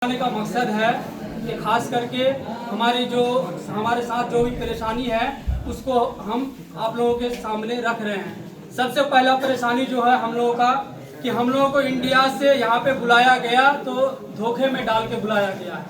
आने का मकसद है कि खास करके हमारे साथ जो भी परेशानी है उसको हम आप लोगों के सामने रख रहे हैं। सबसे पहला परेशानी जो है हम लोगों का कि हम लोगों को इंडिया से यहाँ पे बुलाया गया तो धोखे में डाल के बुलाया गया है।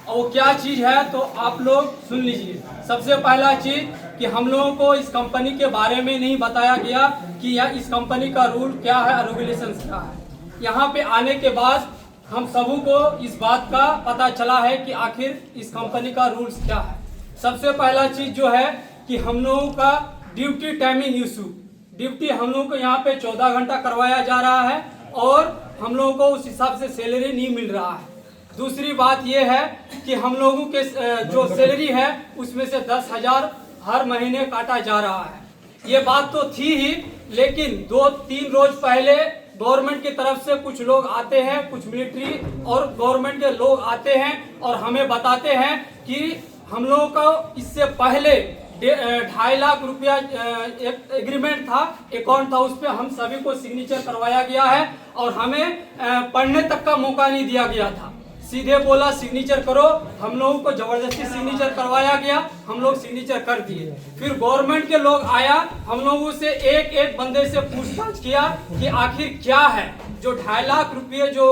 और वो क्या चीज़ है तो आप लोग सुन लीजिए। सबसे पहला चीज़ कि हम लोगों को इस कंपनी के बारे में नहीं बताया गया कि इस कंपनी का रूल क्या है, रेगुलेशंस क्या है। यहाँ पे आने के बाद हम सबों को इस बात का पता चला है कि आखिर इस कंपनी का रूल्स क्या है। सबसे पहला चीज जो है कि हम लोगों का ड्यूटी टाइमिंग इशू, ड्यूटी हम लोगों को यहाँ पे 14 घंटा करवाया जा रहा है और हम लोगों को उस हिसाब से सैलरी नहीं मिल रहा है। दूसरी बात यह है कि हम लोगों के जो सैलरी है उसमें से 10,000 हर महीने काटा जा रहा है। ये बात तो थी ही, लेकिन 2-3 रोज पहले गवर्नमेंट की तरफ से कुछ लोग आते हैं, कुछ मिलिट्री और गवर्नमेंट के लोग आते हैं और हमें बताते हैं कि हम लोगों का इससे पहले 2.5 लाख रुपया एक एग्रीमेंट था, अकाउंट था, उस पर हम सभी को सिग्नेचर करवाया गया है और हमें पढ़ने तक का मौका नहीं दिया गया था। सीधे बोला सिग्नेचर करो, हम लोगों को जबरदस्ती सिग्नेचर करवाया गया, हम लोग सिग्नेचर कर दिए। फिर गवर्नमेंट के लोग आया, हम लोगों से एक एक बंदे से पूछताछ किया कि आखिर क्या है जो 2.5 लाख रुपये जो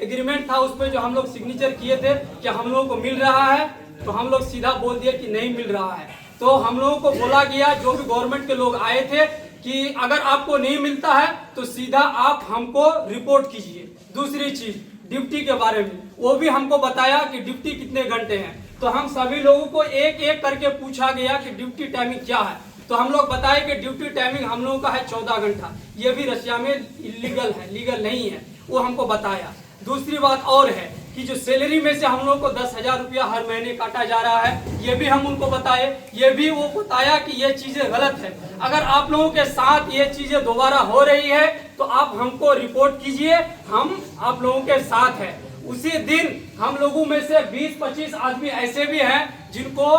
एग्रीमेंट था उस पर जो हम लोग सिग्नेचर किए थे क्या हम लोगों को मिल रहा है। तो हम लोग सीधा बोल दिए कि नहीं मिल रहा है। तो हम लोगों को बोला गया, जो भी गवर्नमेंट के लोग आए थे, कि अगर आपको नहीं मिलता है तो सीधा आप हमको रिपोर्ट कीजिए। दूसरी चीज ड्यूटी के बारे में, वो भी हमको बताया कि ड्यूटी कितने घंटे हैं। तो हम सभी लोगों को एक एक करके पूछा गया कि ड्यूटी टाइमिंग क्या है। तो हम लोग बताए कि ड्यूटी टाइमिंग हम लोगों का है 14 घंटा। ये भी रशिया में इलीगल है, लीगल नहीं है, वो हमको बताया। दूसरी बात और है कि जो सैलरी में से हम लोग को 10,000 रुपया हर महीने काटा जा रहा है, ये भी हम उनको बताए। ये भी वो बताया कि ये चीजें गलत है। अगर आप लोगों के साथ ये चीजें दोबारा हो रही है तो आप हमको रिपोर्ट कीजिए, हम आप लोगों के साथ हैं। उसी दिन हम लोगों में से 20-25 आदमी ऐसे भी हैं जिनको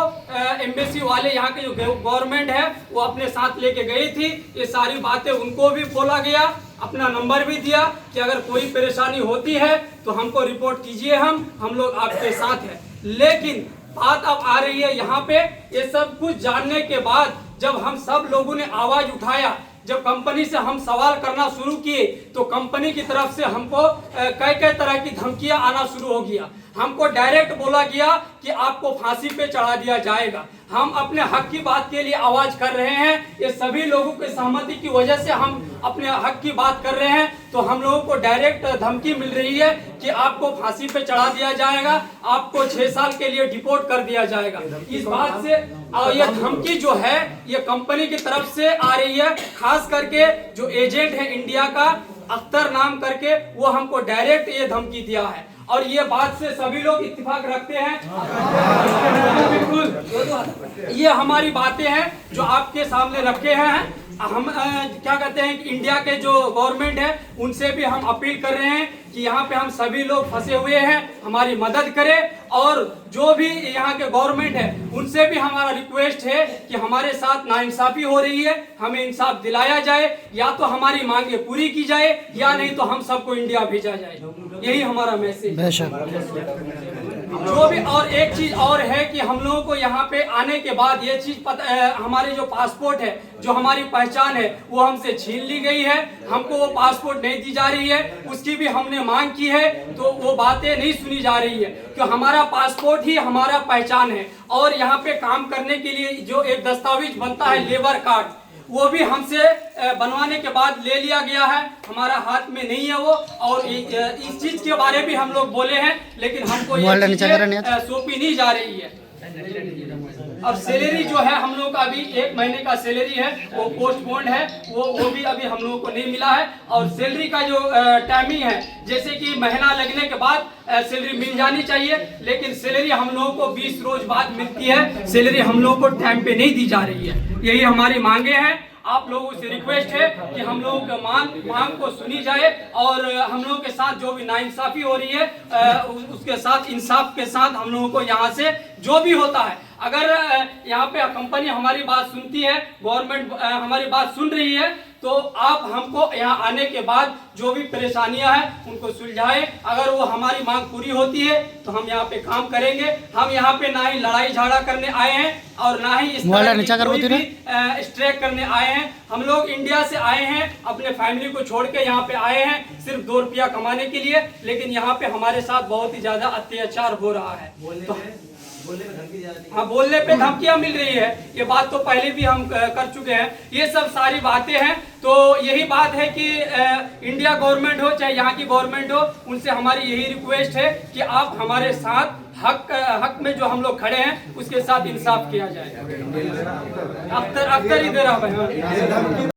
एम्बेसी वाले यहाँ के जो गवर्नमेंट है वो अपने साथ लेके गई थी। ये सारी बातें उनको भी बोला गया, अपना नंबर भी दिया कि अगर कोई परेशानी होती है तो हमको रिपोर्ट कीजिए, हम लोग आपके साथ हैं। लेकिन बात अब आ रही है यहाँ पे, ये सब कुछ जानने के बाद जब हम सब लोगों ने आवाज उठाया, जब कंपनी से हम सवाल करना शुरू किए तो कंपनी की तरफ से हमको कई तरह की धमकियां आना शुरू हो गया। हमको डायरेक्ट बोला गया कि आपको फांसी पे चढ़ा दिया जाएगा। हम अपने हक की बात के लिए आवाज कर रहे हैं, ये सभी लोगों की सहमति की वजह से हम अपने हक की बात कर रहे हैं। तो हम लोगों को डायरेक्ट धमकी मिल रही है कि आपको फांसी पे चढ़ा दिया जाएगा, आपको 6 साल के लिए डिपोर्ट कर दिया जाएगा। इस बात से ये धमकी जो है ये कंपनी की तरफ से आ रही है। खास करके जो एजेंट है इंडिया का, अख्तर नाम करके, वो हमको डायरेक्ट ये धमकी दिया है। और ये बात से सभी लोग इत्तेफाक रखते हैं। बिल्कुल, ये हमारी बातें हैं जो आपके सामने रखे हैं। हम क्या कहते हैं कि इंडिया के जो गवर्नमेंट है उनसे भी हम अपील कर रहे हैं कि यहाँ पे हम सभी लोग फंसे हुए हैं, हमारी मदद करें। और जो भी यहाँ के गवर्नमेंट है उनसे भी हमारा रिक्वेस्ट है कि हमारे साथ नाइंसाफी हो रही है, हमें इंसाफ दिलाया जाए, या तो हमारी मांगे पूरी की जाए या नहीं तो हम सबको इंडिया भेजा जाए। यही हमारा मैसेज। जो भी और एक चीज और है कि हम लोगों को यहाँ पे आने के बाद ये चीज हमारे जो पासपोर्ट है, जो हमारी पहचान है, वो हमसे छीन ली गई है। हमको वो पासपोर्ट नहीं दी जा रही है, उसकी भी हमने मांग की है तो वो बातें नहीं सुनी जा रही है कि हमारा पासपोर्ट ही हमारा पहचान है। और यहाँ पे काम करने के लिए जो एक दस्तावेज बनता है लेबर कार्ड, वो भी हमसे बनवाने के बाद ले लिया गया है, हमारा हाथ में नहीं है वो। और इस चीज के बारे में हम लोग बोले हैं, लेकिन हमको ये सौंपी नहीं जा रही है। और सैलरी जो है हम लोग का अभी 1 महीने का सैलरी है वो पोस्टपोन्ड है, वो भी अभी हम लोगों को नहीं मिला है। और सैलरी का जो टाइमिंग है, जैसे कि महीना लगने के बाद सैलरी मिल जानी चाहिए, लेकिन सैलरी हम लोगों को 20 रोज बाद मिलती है। सैलरी हम लोगों को टाइम पे नहीं दी जा रही है। यही हमारी मांगे हैं। आप लोगों से रिक्वेस्ट है कि हम लोगों के मांग को सुनी जाए और हम लोगों के साथ जो भी नाइंसाफी हो रही है उसके साथ इंसाफ के साथ हम लोगों को यहाँ से जो भी होता है अगर यहाँ पे कंपनी हमारी बात सुनती है, गवर्नमेंट हमारी बात सुन रही है, तो आप हमको यहाँ आने के बाद जो भी परेशानियां हैं उनको सुलझाएं। अगर वो हमारी मांग पूरी होती है तो हम यहाँ पे काम करेंगे। हम यहाँ पे ना ही लड़ाई झगड़ा करने आए हैं और ना ही इस तरह की कोई भी स्ट्राइक करने आए हैं। हम लोग इंडिया से आए हैं, अपने फैमिली को छोड़ के यहाँ पे आए हैं सिर्फ 2 रुपया कमाने के लिए, लेकिन यहाँ पे हमारे साथ बहुत ही ज्यादा अत्याचार हो रहा है। हाँ, बोलने पे धमकियां मिल रही है, ये बात तो पहले भी हम कर चुके हैं। ये सब सारी बातें हैं। तो यही बात है कि इंडिया गवर्नमेंट हो चाहे यहाँ की गवर्नमेंट हो, उनसे हमारी यही रिक्वेस्ट है कि आप हमारे साथ हक में जो हम लोग खड़े हैं उसके साथ इंसाफ किया जाए। अख्तर ही दे रहा भाई।